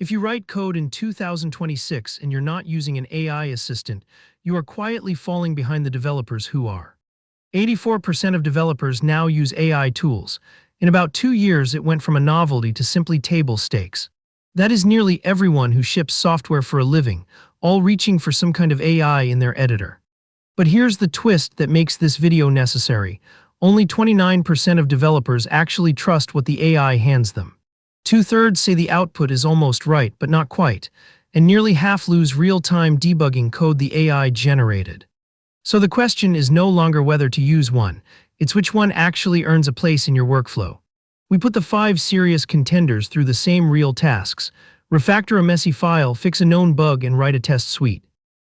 If you write code in 2026 and you're not using an AI assistant, you are quietly falling behind the developers who are. 84% of developers now use AI tools. In about 2 years, it went from a novelty to simply table stakes. That is nearly everyone who ships software for a living, all reaching for some kind of AI in their editor. But here's the twist that makes this video necessary. Only 29% of developers actually trust what the AI hands them. 2/3 say the output is almost right, but not quite, and nearly half lose real-time debugging code the AI generated. So the question is no longer whether to use one, it's which one actually earns a place in your workflow. We put the 5 serious contenders through the same real tasks: refactor a messy file, fix a known bug, and write a test suite.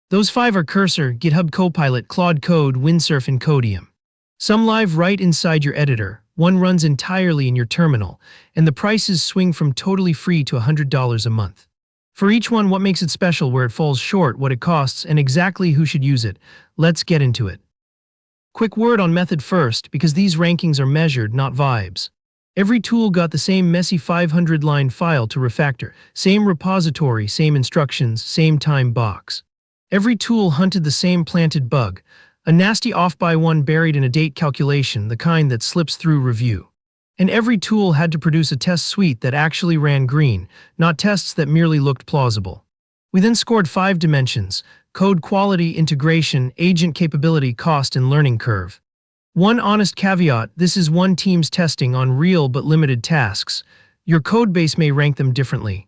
Those 5 are Cursor, GitHub Copilot, Claude Code, Windsurf, and Codeium. Some live right inside your editor, one runs entirely in your terminal, and the prices swing from totally free to $100 a month. For each one, what makes it special, where it falls short, what it costs, and exactly who should use it. Let's get into it. Quick word on method first, because these rankings are measured, not vibes. Every tool got the same messy 500-line file to refactor, same repository, same instructions, same time box. Every tool hunted the same planted bug, a nasty off-by-one buried in a date calculation, the kind that slips through review. And every tool had to produce a test suite that actually ran green, not tests that merely looked plausible. We then scored 5 dimensions: code quality, integration, agent capability, cost, and learning curve. One honest caveat: this is one team's testing on real but limited tasks. Your codebase may rank them differently.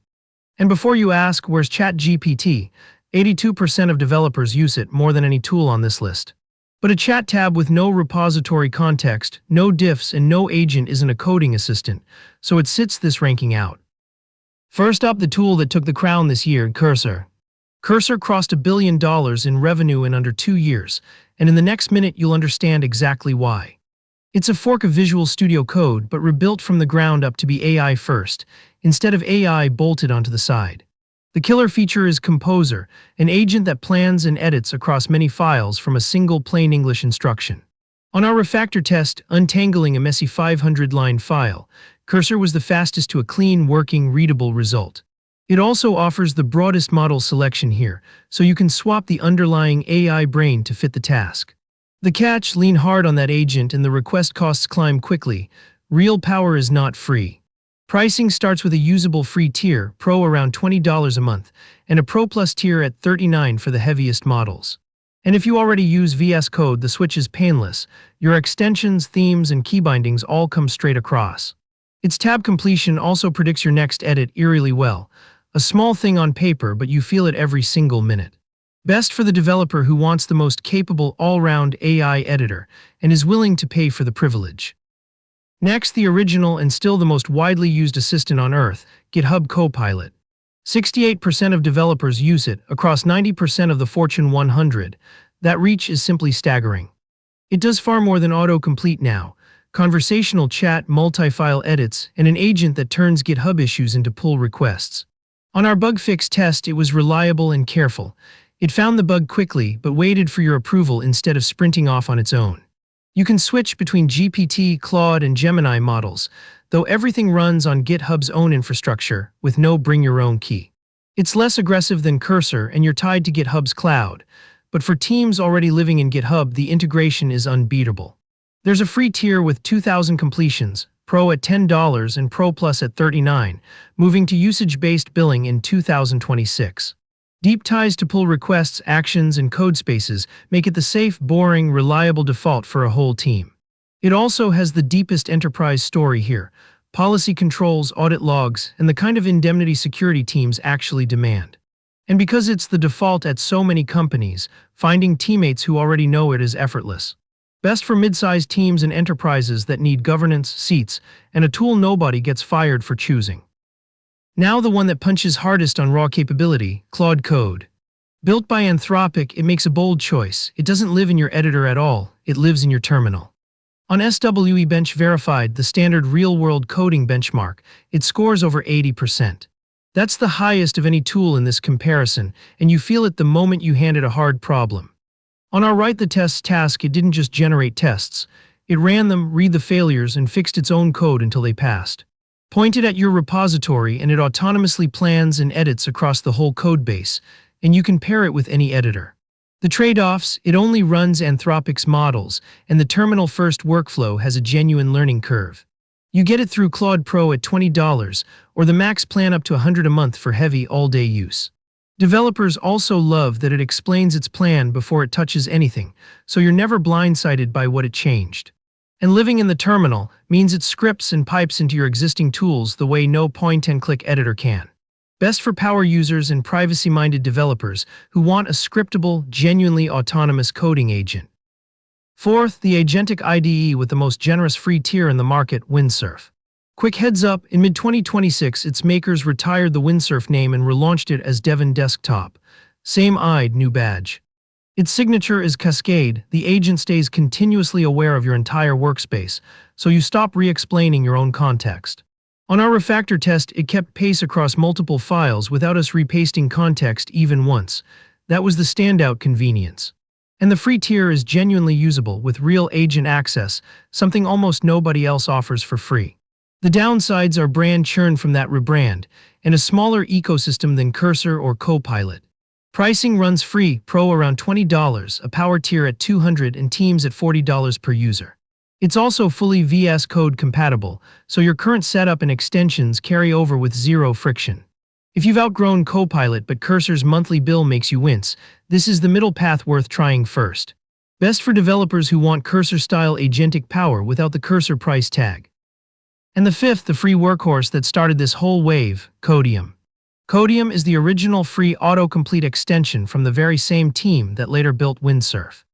And before you ask, where's ChatGPT? 82% of developers use it, more than any tool on this list. But a chat tab with no repository context, no diffs, and no agent isn't a coding assistant, so it sits this ranking out. First up, the tool that took the crown this year, Cursor. Cursor crossed $1 billion in revenue in under 2 years, and in the next minute you'll understand exactly why. It's a fork of Visual Studio Code, but rebuilt from the ground up to be AI first, instead of AI bolted onto the side. The killer feature is Composer, an agent that plans and edits across many files from a single plain English instruction. On our refactor test, untangling a messy 500-line file, Cursor was the fastest to a clean, working, readable result. It also offers the broadest model selection here, so you can swap the underlying AI brain to fit the task. The catch: lean hard on that agent and the request costs climb quickly. Real power is not free. Pricing starts with a usable free tier, Pro around $20 a month, and a Pro Plus tier at $39 for the heaviest models. And if you already use VS Code, the switch is painless. Your extensions, themes, and key bindings all come straight across. Its tab completion also predicts your next edit eerily well. A small thing on paper, but you feel it every single minute. Best for the developer who wants the most capable all-round AI editor and is willing to pay for the privilege. Next, the original and still the most widely used assistant on Earth, GitHub Copilot. 68% of developers use it, across 90% of the Fortune 100. That reach is simply staggering. It does far more than autocomplete now: conversational chat, multi-file edits, and an agent that turns GitHub issues into pull requests. On our bug fix test, it was reliable and careful. It found the bug quickly, but waited for your approval instead of sprinting off on its own. You can switch between GPT, Claude, and Gemini models, though everything runs on GitHub's own infrastructure, with no bring-your-own key. It's less aggressive than Cursor, and you're tied to GitHub's cloud. But for teams already living in GitHub, the integration is unbeatable. There's a free tier with 2,000 completions, Pro at $10 and Pro Plus at $39, moving to usage-based billing in 2026. Deep ties to pull requests, actions, and code spaces make it the safe, boring, reliable default for a whole team. It also has the deepest enterprise story here: policy controls, audit logs, and the kind of indemnity security teams actually demand. And because it's the default at so many companies, finding teammates who already know it is effortless. Best for mid-sized teams and enterprises that need governance, seats, and a tool nobody gets fired for choosing. Now the one that punches hardest on raw capability, Claude Code. Built by Anthropic, it makes a bold choice. It doesn't live in your editor at all, it lives in your terminal. On SWE Bench Verified, the standard real-world coding benchmark, it scores over 80%. That's the highest of any tool in this comparison, and you feel it the moment you hand it a hard problem. On our Write the Tests task, it didn't just generate tests. It ran them, read the failures, and fixed its own code until they passed. Point it at your repository and it autonomously plans and edits across the whole codebase, and you can pair it with any editor. The trade-offs: it only runs Anthropic's models, and the terminal-first workflow has a genuine learning curve. You get it through Claude Pro at $20, or the max plan up to $100 a month for heavy, all-day use. Developers also love that it explains its plan before it touches anything, so you're never blindsided by what it changed. And living in the terminal means it scripts and pipes into your existing tools the way no point-and-click editor can. Best for power users and privacy-minded developers who want a scriptable, genuinely autonomous coding agent. Fourth, the agentic IDE with the most generous free tier in the market, Windsurf. Quick heads up, in mid-2026, its makers retired the Windsurf name and relaunched it as Devon Desktop. Same-eyed, new badge. Its signature is Cascade. The agent stays continuously aware of your entire workspace, so you stop re-explaining your own context. On our refactor test, it kept pace across multiple files without us repasting context even once. That was the standout convenience. And the free tier is genuinely usable with real agent access, something almost nobody else offers for free. The downsides are brand churn from that rebrand, and a smaller ecosystem than Cursor or Copilot. Pricing runs free, Pro around $20, a power tier at $200, and Teams at $40 per user. It's also fully VS Code compatible, so your current setup and extensions carry over with zero friction. If you've outgrown Copilot but Cursor's monthly bill makes you wince, this is the middle path worth trying first. Best for developers who want Cursor-style agentic power without the Cursor price tag. And the fifth, the free workhorse that started this whole wave, Codeium. Codeium is the original free autocomplete extension from the very same team that later built Windsurf.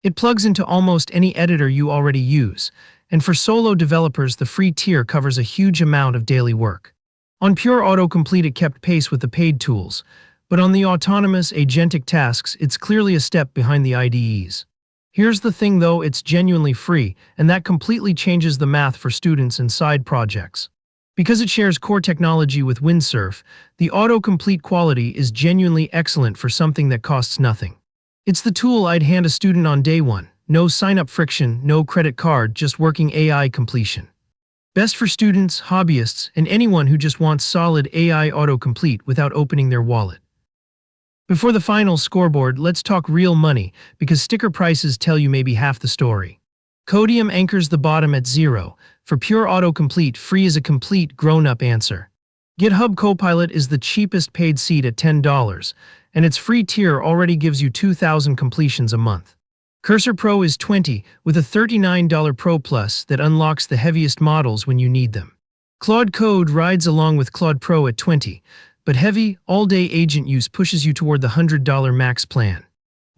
It plugs into almost any editor you already use, and for solo developers the free tier covers a huge amount of daily work. On pure autocomplete it kept pace with the paid tools, but on the autonomous agentic tasks it's clearly a step behind the IDEs. Here's the thing though, it's genuinely free, and that completely changes the math for students and side projects. Because it shares core technology with Windsurf, the autocomplete quality is genuinely excellent for something that costs nothing. It's the tool I'd hand a student on day one. No sign-up friction, no credit card, just working AI completion. Best for students, hobbyists, and anyone who just wants solid AI autocomplete without opening their wallet. Before the final scoreboard, let's talk real money, because sticker prices tell you maybe half the story. Codeium anchors the bottom at $0. For pure autocomplete, free is a complete, grown-up answer. GitHub Copilot is the cheapest paid seat at $10, and its free tier already gives you 2,000 completions a month. Cursor Pro is $20, with a $39 Pro Plus that unlocks the heaviest models when you need them. Claude Code rides along with Claude Pro at $20, but heavy, all-day agent use pushes you toward the $100 max plan.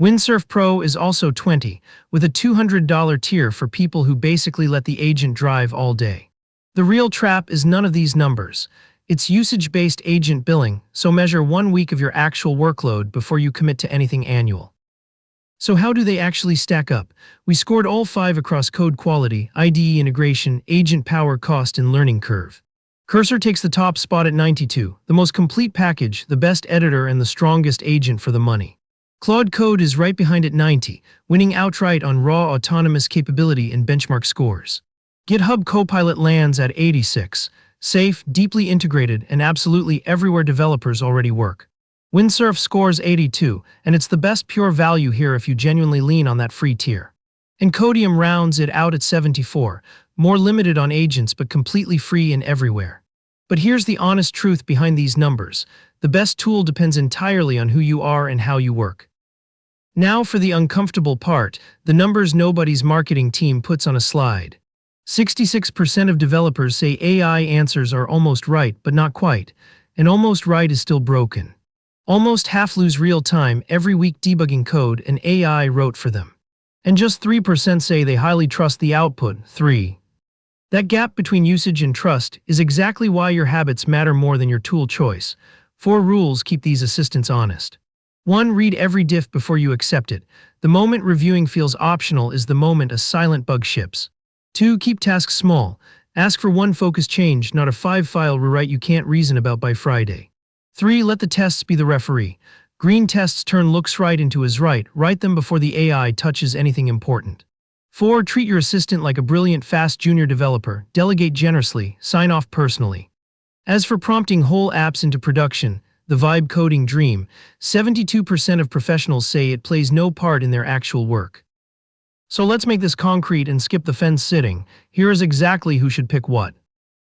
Windsurf Pro is also $20, with a $200 tier for people who basically let the agent drive all day. The real trap is none of these numbers. It's usage-based agent billing, so measure 1 week of your actual workload before you commit to anything annual. So how do they actually stack up? We scored all 5 across code quality, IDE integration, agent power, cost, and learning curve. Cursor takes the top spot at 92, the most complete package, the best editor, and the strongest agent for the money. Claude Code is right behind at 90, winning outright on raw autonomous capability and benchmark scores. GitHub Copilot lands at 86, safe, deeply integrated, and absolutely everywhere developers already work. Windsurf scores 82, and it's the best pure value here if you genuinely lean on that free tier. And Codeium rounds it out at 74, more limited on agents but completely free and everywhere. But here's the honest truth behind these numbers. The best tool depends entirely on who you are and how you work. Now for the uncomfortable part, the numbers nobody's marketing team puts on a slide. 66% of developers say AI answers are almost right but not quite, and almost right is still broken. Almost half lose real time every week debugging code and AI wrote for them. And just 3% say they highly trust the output, 3. That gap between usage and trust is exactly why your habits matter more than your tool choice. 4 rules keep these assistants honest. 1. Read every diff before you accept it. The moment reviewing feels optional is the moment a silent bug ships. 2. Keep tasks small. Ask for 1 focus change, not a 5-file rewrite you can't reason about by Friday. 3. Let the tests be the referee. Green tests turn looks right into is right. Write them before the AI touches anything important. 4. Treat your assistant like a brilliant, fast junior developer. Delegate generously. Sign off personally. As for prompting whole apps into production, the vibe coding dream, 72% of professionals say it plays no part in their actual work. So let's make this concrete and skip the fence sitting. Here is exactly who should pick what.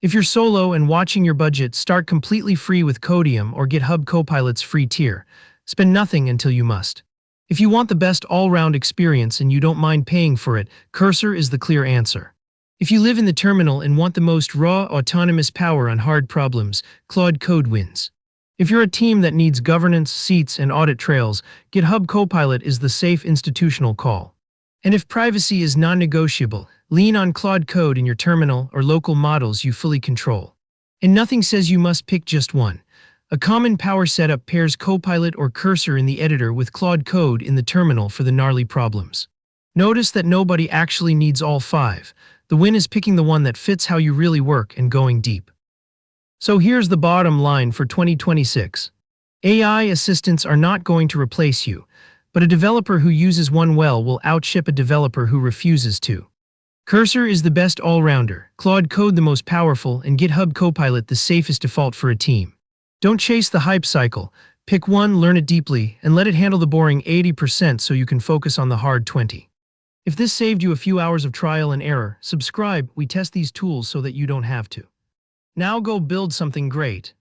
If you're solo and watching your budget, start completely free with Codeium or GitHub Copilot's free tier. Spend nothing until you must. If you want the best all-round experience and you don't mind paying for it, Cursor is the clear answer. If you live in the terminal and want the most raw, autonomous power on hard problems, Claude Code wins. If you're a team that needs governance, seats, and audit trails, GitHub Copilot is the safe institutional call. And if privacy is non-negotiable, lean on Claude Code in your terminal or local models you fully control. And nothing says you must pick just one. A common power setup pairs Copilot or Cursor in the editor with Claude Code in the terminal for the gnarly problems. Notice that nobody actually needs all five. The win is picking the one that fits how you really work and going deep. So here's the bottom line for 2026. AI assistants are not going to replace you, but a developer who uses one well will outship a developer who refuses to. Cursor is the best all-rounder, Claude Code the most powerful, and GitHub Copilot the safest default for a team. Don't chase the hype cycle. Pick one, learn it deeply, and let it handle the boring 80% so you can focus on the hard 20. If this saved you a few hours of trial and error, subscribe. We test these tools so that you don't have to. Now go build something great.